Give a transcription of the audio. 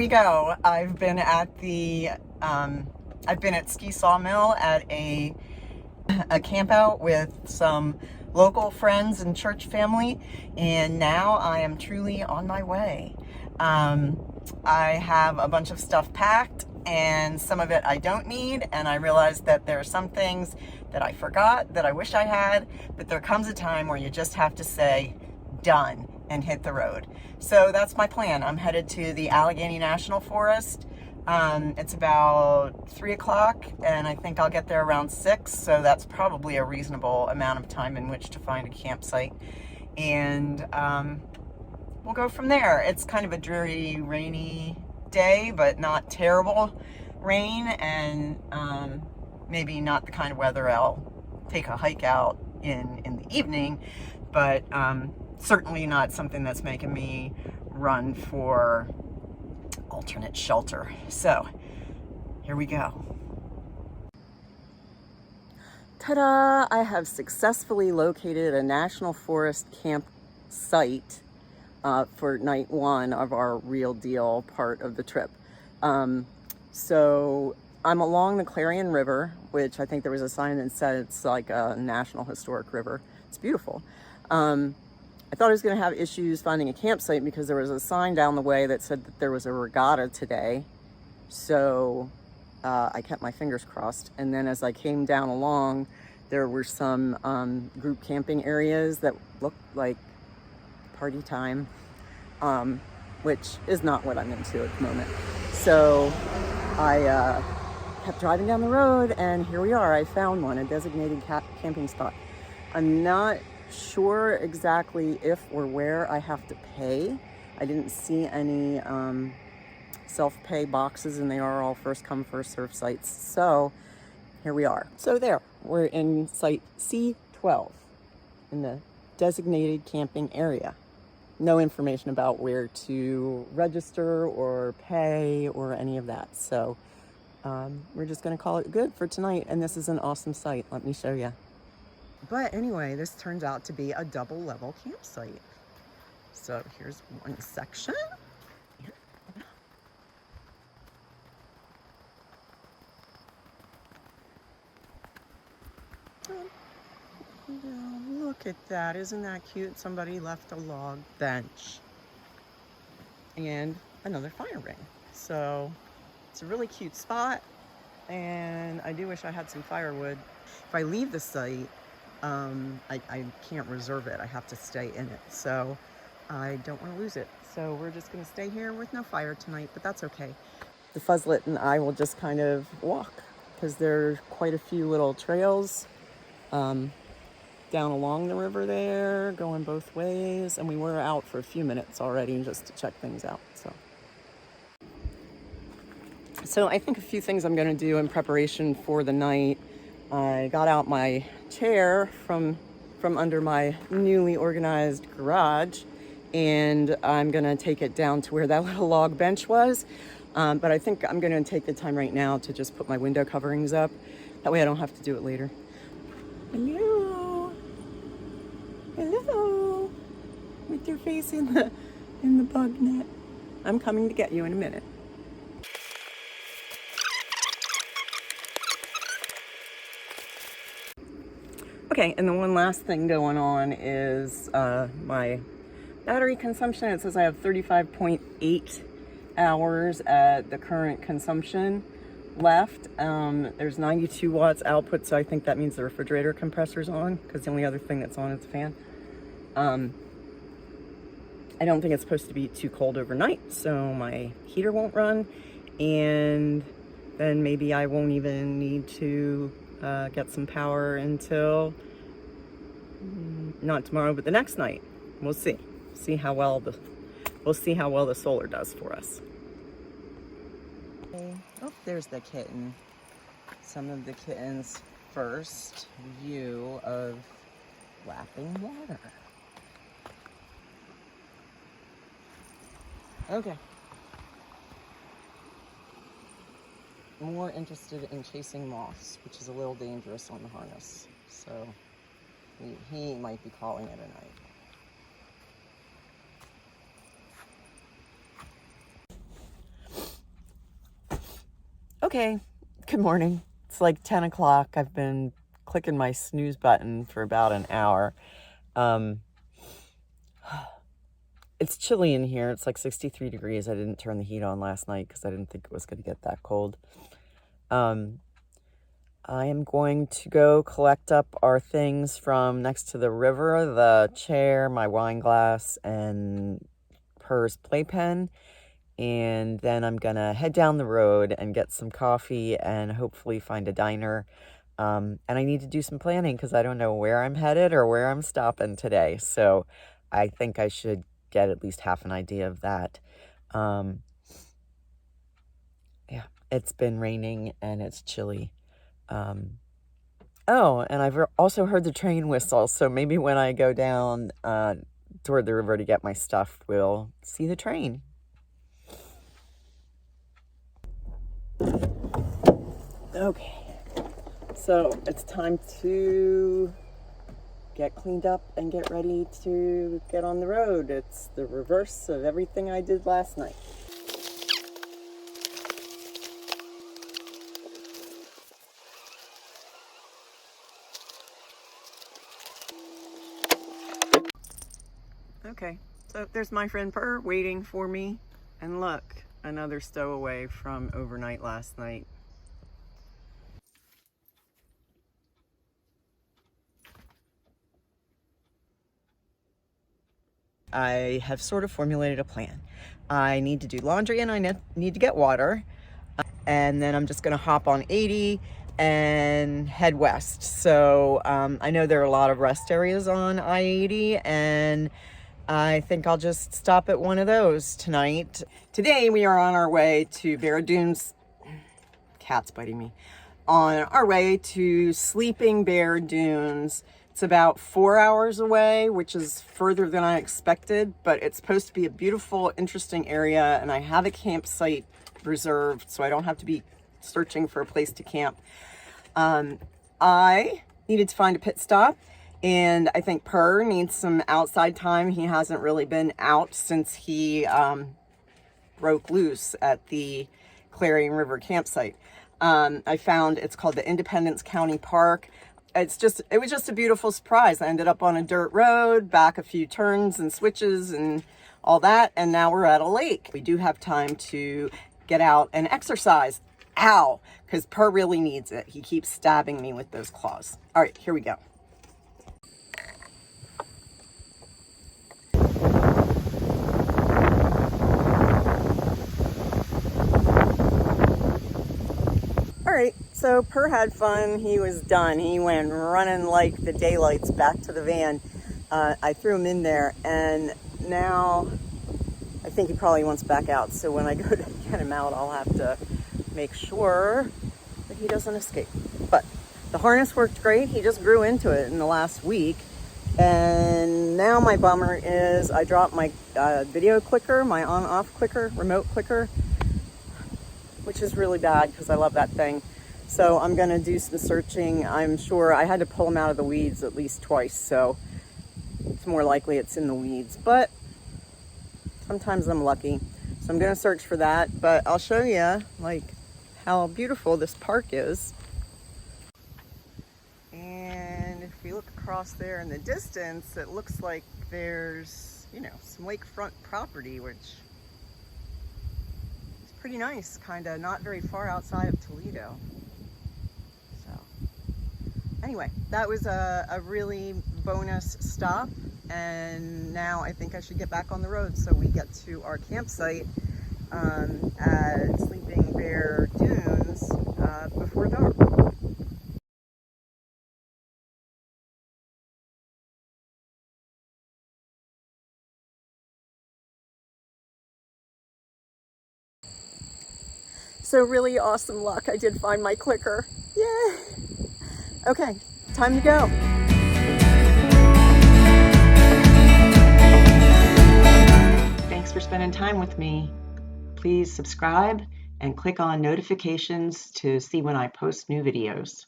we go. I've been at Ski Sawmill at a camp out with some local friends and church family, and now I am truly on my way. I have a bunch of stuff packed, and some of it I don't need, and I realized that there are some things that I forgot that I wish I had, but there comes a time where you just have to say, done, and hit the road. So that's my plan. I'm headed to the Allegheny National Forest. It's about 3 o'clock, and I think I'll get there around 6, so that's probably a reasonable amount of time in which to find a campsite. And we'll go from there. It's kind of a dreary, rainy day, but not terrible rain, and maybe not the kind of weather I'll take a hike out in the evening, but certainly not something that's making me run for alternate shelter. So here we go. Ta-da! I have successfully located a National Forest campsite for night 1 of our Real Deal part of the trip. So I'm along the Clarion River, which I think there was a sign that said it's like a National Historic River. It's beautiful. I thought I was going to have issues finding a campsite because there was a sign down the way that said that there was a regatta today. So I kept my fingers crossed. And then as I came down along, there were some group camping areas that looked like party time, which is not what I'm into at the moment. So I kept driving down the road, and here we are. I found one, a designated camping spot. I'm not sure exactly if or where I have to pay. I didn't see any self-pay boxes, and they are all first come first serve sites. So here we are. So there, we're in site C12 in the designated camping area. No information about where to register or pay or any of that. So we're just going to call it good for tonight. And this is an awesome site. Let me show you. But anyway, this turns out to be a double level campsite. So here's one section. Look at that. Isn't that cute? Somebody left a log bench and another fire ring. So it's a really cute spot, and I do wish I had some firewood. If I leave the site, I can't reserve it. I have to stay in it. So I don't want to lose it. So we're just going to stay here with no fire tonight, but that's okay. The Fuzzlet and I will just kind of walk because there are quite a few little trails down along the river there, going both ways. And we were out for a few minutes already just to check things out. So I think a few things I'm going to do in preparation for the night. I got out my chair from under my newly organized garage, and I'm going to take it down to where that little log bench was. But I think I'm going to take the time right now to just put my window coverings up. That way I don't have to do it later. Hello. Hello. With your face in the bug net. I'm coming to get you in a minute. Okay, and the one last thing going on is my battery consumption. It says I have 35.8 hours at the current consumption left. There's 92 watts output, so I think that means the refrigerator compressor's on, because the only other thing that's on is the fan. I don't think it's supposed to be too cold overnight, so my heater won't run, and then maybe I won't even need to get some power until not tomorrow, but the next night. We'll see. We'll see how well the solar does for us. Okay. Oh, there's the kitten. Some of the kitten's first view of lapping water. Okay. More interested in chasing moths, which is a little dangerous on the harness. So he might be calling it a night. Okay, good morning. It's like 10 o'clock. I've been clicking my snooze button for about an hour. It's chilly in here. It's like 63 degrees. I didn't turn the heat on last night because I didn't think it was going to get that cold. I am going to go collect up our things from next to the river, the chair, my wine glass, and Purr's playpen. And then I'm going to head down the road and get some coffee and hopefully find a diner. And I need to do some planning because I don't know where I'm headed or where I'm stopping today. So I think I should get at least half an idea of that. Yeah, it's been raining and it's chilly. Oh, and I've also heard the train whistle, so maybe when I go down toward the river to get my stuff, we'll see the train. Okay, so it's time to get cleaned up and get ready to get on the road. It's the reverse of everything I did last night. Okay, so there's my friend Purr waiting for me, and look, another stowaway from overnight last night. I have sort of formulated a plan. I need to do laundry and I need to get water, and then I'm just gonna hop on 80 and head west. So I know there are a lot of rest areas on I-80, and I think I'll just stop at one of those tonight. Today we are on our way to Bear Dunes. Cat's biting me. On our way to Sleeping Bear Dunes. It's about 4 hours away, which is further than I expected, but it's supposed to be a beautiful, interesting area, and I have a campsite reserved, so I don't have to be searching for a place to camp. I needed to find a pit stop, and I think Purr needs some outside time. He hasn't really been out since he broke loose at the Clarion River campsite. I found, it's called the Independence County Park. It was just a beautiful surprise. I ended up on a dirt road, back a few turns and switches and all that, and now we're at a lake. We do have time to get out and exercise. Ow, because Purr really needs it. He keeps stabbing me with those claws. All right, here we go. All right, so Purr had fun. He was done. He went running like the daylights back to the van. I threw him in there, and now I think he probably wants back out. So when I go to get him out, I'll have to make sure that he doesn't escape. But the harness worked great. He just grew into it in the last week. And now my bummer is I dropped my video clicker, my on-off clicker, remote clicker, which is really bad because I love that thing. So I'm gonna do some searching. I'm sure I had to pull him out of the weeds at least twice, so it's more likely it's in the weeds, but sometimes I'm lucky. So I'm gonna search for that, but I'll show you like how beautiful this park is. And if we look across there in the distance, it looks like there's, you know, some lakefront property, which is pretty nice, kind of not very far outside of Toledo. So anyway, that was a really bonus stop, and now I think I should get back on the road so we get to our campsite at Sleeping Bear Dunes before dark. So really awesome luck. I did find my clicker. Yay! Okay, time to go. Thanks for spending time with me. Please subscribe and click on notifications to see when I post new videos.